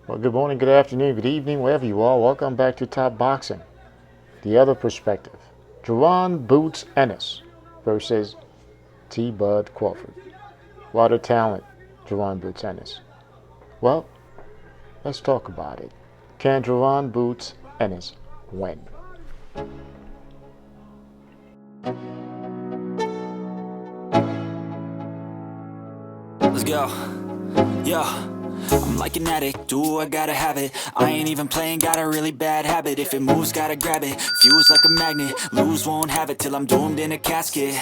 Well, good morning, good afternoon, good evening, wherever you are. Welcome back to Top Boxing, the other perspective. Jerron Boots Ennis versus T. Bud Crawford. What a talent, Jerron Boots Ennis. Well, let's talk about it. Can Jerron Boots Ennis win? Let's go. Yo, I'm like an addict, do I gotta have it. I ain't even playing, got a really bad habit. If it moves, gotta grab it. Fuse like a magnet, lose, won't have it till I'm doomed in a casket.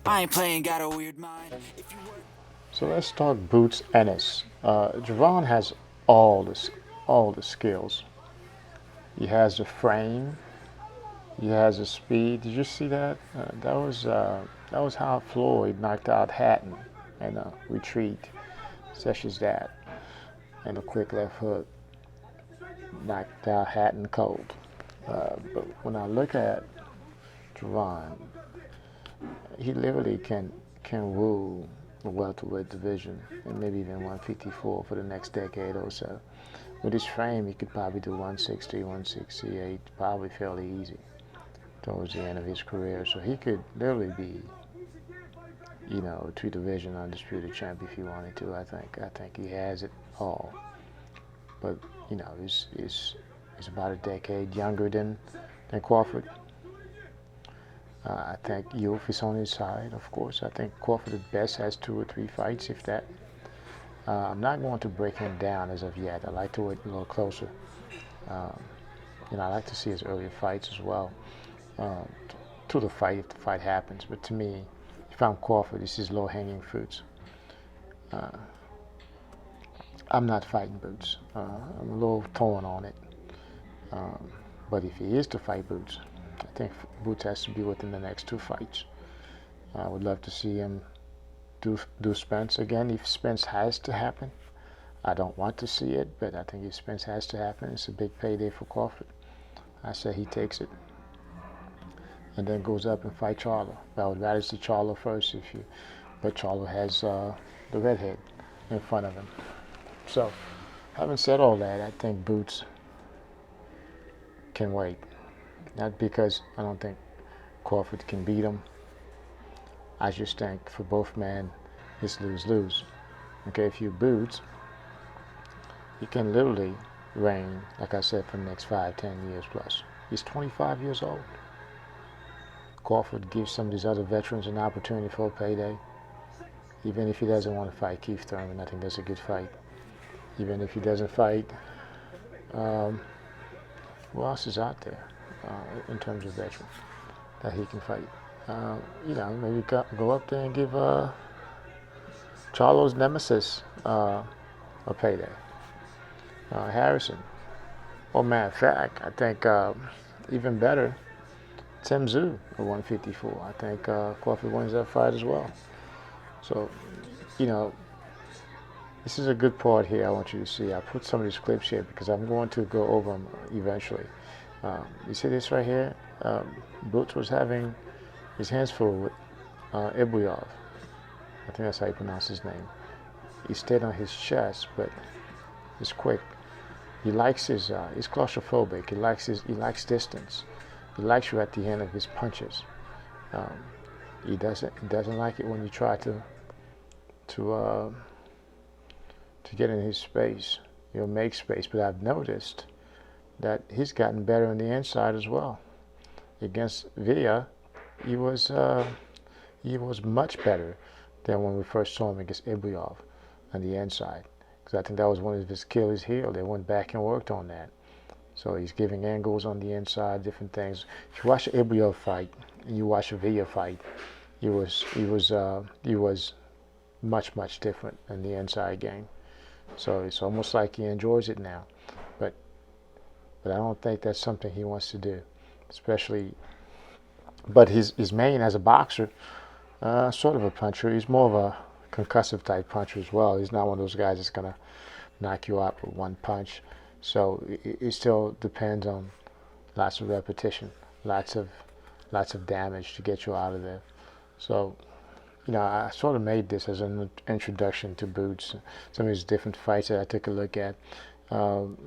I ain't playing, got a weird mind. So let's talk Boots Ennis. Jerron has all the skills. He has the frame. He has the speed. Did you see that? That was how Floyd knocked out Hatton in a retreat, such as that, and a quick left hook knocked out Hatton cold. But when I look at Jerron, he literally can rule the welterweight division and maybe even 154 for the next decade or so. With his frame, he could probably do 160, 168, probably fairly easy towards the end of his career. So he could literally be, a two-division undisputed champ if he wanted to. I think he has it all. But he's about a decade younger than Crawford. I think youth is on his side, of course. I think Crawford at best has 2 or 3 fights, if that. I'm not going to break him down as of yet. I like to wait a little closer. Um, I like to see his earlier fights as well. Uh, to the fight, if the fight happens. But to me, if I'm Crawford, this is low-hanging fruits. Uh, I'm not fighting Boots. I'm a little torn on it. Um, but if he is to fight Boots, I think Boots has to be within the next 2 fights. I would love to see him do Spence again if Spence has to happen. I don't want to see it, but I think if Spence has to happen, it's a big payday for Crawford. I say he takes it and then goes up and fight Charlo. I would rather see Charlo first, but Charlo has the redhead in front of him. So, having said all that, I think Boots can wait. Not because I don't think Crawford can beat him. I just think for both men, it's lose-lose. Okay, if you Boots, he can literally reign, like I said, for the next 5, 10 years plus. He's 25 years old. Crawford gives some of these other veterans an opportunity for a payday. Even if he doesn't want to fight Keith Thurman, I think that's a good fight. Even if he doesn't fight, who else is out there in terms of veterans that he can fight? Maybe go up there and give Charlo's nemesis a payday. Harrison. Or matter of fact, I think even better, Tim Tszyu at 154. I think Crawford wins that fight as well. So, this is a good part here I want you to see. I put some of these clips here because I'm going to go over them eventually. You see this right here? Boots was having his hands full with Ibriyov. I think that's how you pronounce his name. He stayed on his chest, but he's quick. He likes he's claustrophobic. He likes distance. He likes you at the end of his punches. He doesn't like it when you try to get in his space. Make space. But I've noticed that he's gotten better on the inside as well. Against Villa, he was much better than when we first saw him against Ibriyov on the inside. Because I think that was one of his Achilles' heel. They went back and worked on that. So he's giving angles on the inside, different things. If you watch the Ibriyov fight and you watch a Villa fight, he was much different in the inside game. So it's almost like he enjoys it now. But I don't think that's something he wants to do, especially. But his main as a boxer, sort of a puncher. He's more of a concussive type puncher as well. He's not one of those guys that's gonna knock you out with one punch. So it still depends on lots of repetition, lots of damage to get you out of there. So I sort of made this as an introduction to Boots, some of his different fights that I took a look at. Um,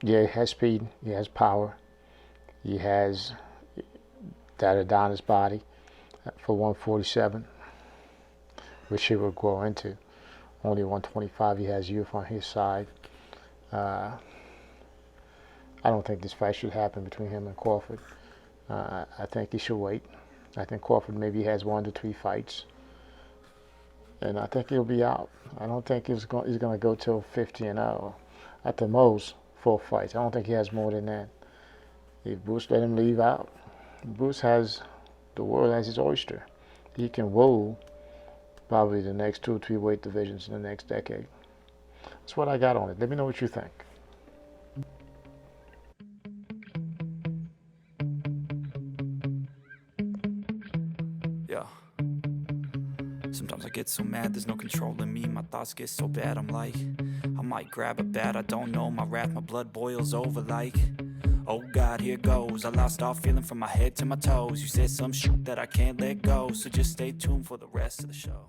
yeah, he has speed. He has power. He has that Adonis body for 147, which he will grow into. Only 125, he has youth on his side. Uh, I don't think this fight should happen between him and Crawford. I think he should wait. I think Crawford maybe has 1 to 3 fights, and I think he'll be out. I don't think he's going to go till 50-0. At the most, 4 fights. I don't think he has more than that. If Bruce let him leave out, Bruce has the world as his oyster. He can rule probably the next 2 or 3 weight divisions in the next decade. That's what I got on it. Let me know what you think. Yeah. Sometimes I get so mad, there's no controlling me. My thoughts get so bad, I'm like, I might grab a bat, I don't know. My wrath, my blood boils over like, oh God, here goes. I lost all feeling from my head to my toes. You said some shit that I can't let go, so just stay tuned for the rest of the show.